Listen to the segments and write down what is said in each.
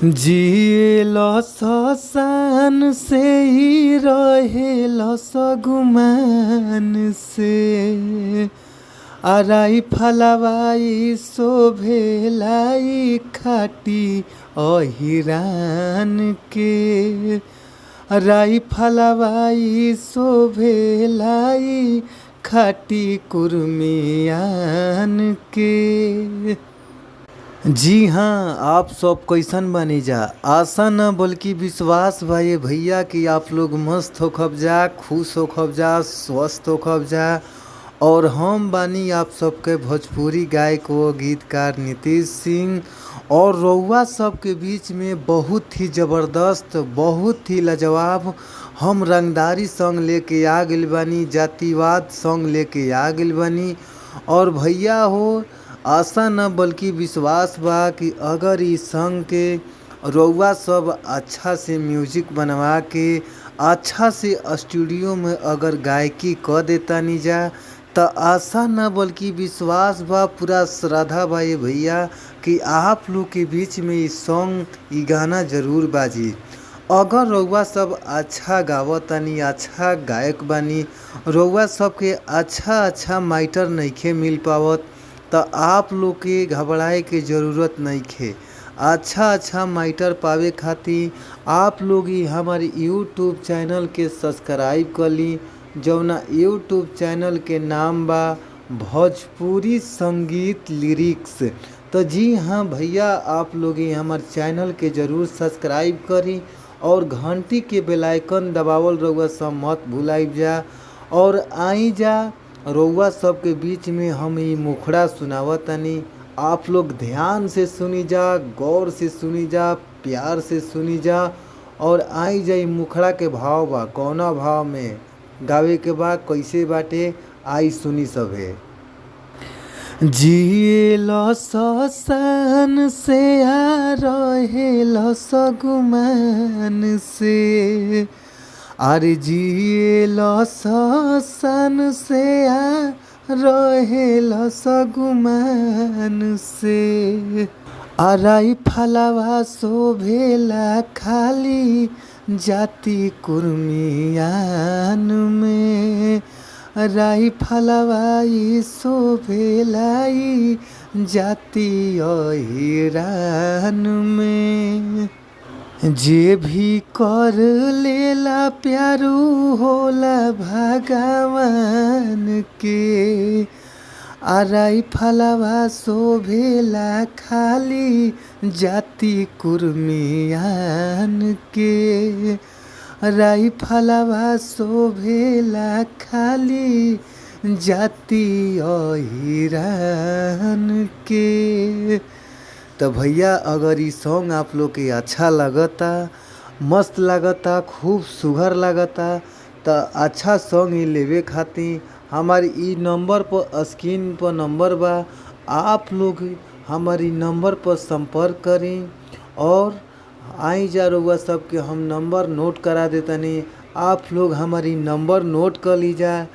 जिएलो शसान से ही रहेलो सगुमान से आराई फलवाई शोभेलाई खाटी अहिरान के राई फलवाई शोभेलाई खाटी कुर्मियान के। जी हाँ, आप सब कैसन बानी जा। आशा न बल्कि विश्वास बा ये भैया कि आप लोग मस्त होखब जा, खुश होखब जा, स्वस्थ होखब जा। और हम बानी आप सबके भोजपुरी गायक व गीतकार नीतीश सिंह। और रउआ सबके बीच में बहुत ही ज़बरदस्त, बहुत ही लाजवाब हम रंगदारी सॉन्ग लेके आ गइल बानी, जातिवाद सॉन्ग लेके आ गइल बानी। और भैया हो, आशा न बल्कि विश्वास बा कि अगर इस सॉन्ग के रउआ सब अच्छा से म्यूजिक बनवा के अच्छा से स्टूडियो में अगर गायकी क देतानी जा तो आशा न बल्कि विश्वास बा, पूरा श्रद्धा बा ये भैया कि आप लोग के बीच में इस सॉन्ग ई गाना जरूर बाजी। अगर रउआ सब अच्छा गावतानी, अच्छा गायक बानी, रउआ सबके अच्छा माइटर नइखे मिल पावत तो आप लोग के घबराए के ज़रूरत नइखे। अच्छा माइटर पावे खातिर आप लोग ही हमारे यूट्यूब चैनल के सब्सक्राइब कर ली, जौना यूट्यूब चैनल के नाम बा भोजपुरी संगीत लिरिक्स। तो जी हाँ भैया, आप लोग ही हमारे चैनल के ज़रूर सब्सक्राइब करी और घंटी के बेल आइकन दबावल रउआ सब मत भुलाइब जा। और आई जा रउआ सबके बीच में हम ई मुखड़ा सुनावतानी, आप लोग ध्यान से सुनी जा, गौर से सुनी जा, प्यार से सुनी जा। और आई जा ई मुखड़ा के भाव बा, कौना भाव में गावे के बा, कैसे बाटे, आई सुनी सभे। जिएलो शसान से आ रहेलो सगुमान से, अरे जिएलो शसान से आ रहेलो सगुमान से आराई फलवा शोभेला खाली जाति कुर्मियान में राई फलवाई शोभेलाई जाति अहिरान में। जे भी कर लेला प्यारू होला भगवान के आराई फलवा शोभेला खाली जाति कुर्मियान के राई फलवा शोभेला खाली जाति अहिरान के। तो भैया अगर ये सॉन्ग आप लोग के अच्छा लगता, मस्त लगता, खूब सुघर लगता तो अच्छा सॉन्ग ही लेवे खातिर हमारी ई नंबर पर, स्क्रीन पर नंबर बा, आप लोग हमारी नंबर पर संपर्क करें। और आई जा रउआ सबके हम नंबर नोट करा देतनी, आप लोग हमारी नंबर नोट कर लीजा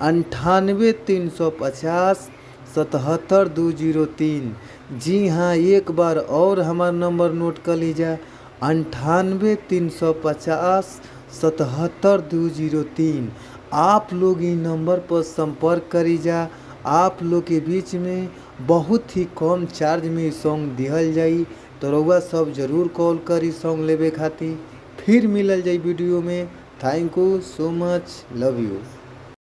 98 350 77203। जी हाँ, एक बार और हमारा नंबर नोट कर लीजा 98 350 77203। आप लोग इन नंबर पर संपर्क करी जा। आप लोग के बीच में बहुत ही कम चार्ज में सॉन्ग दिहल जाई, तो रउआ सब जरूर कॉल करी सॉन्ग लेवे खातिर। फिर मिलल जाई वीडियो में। Thank you so much, love you.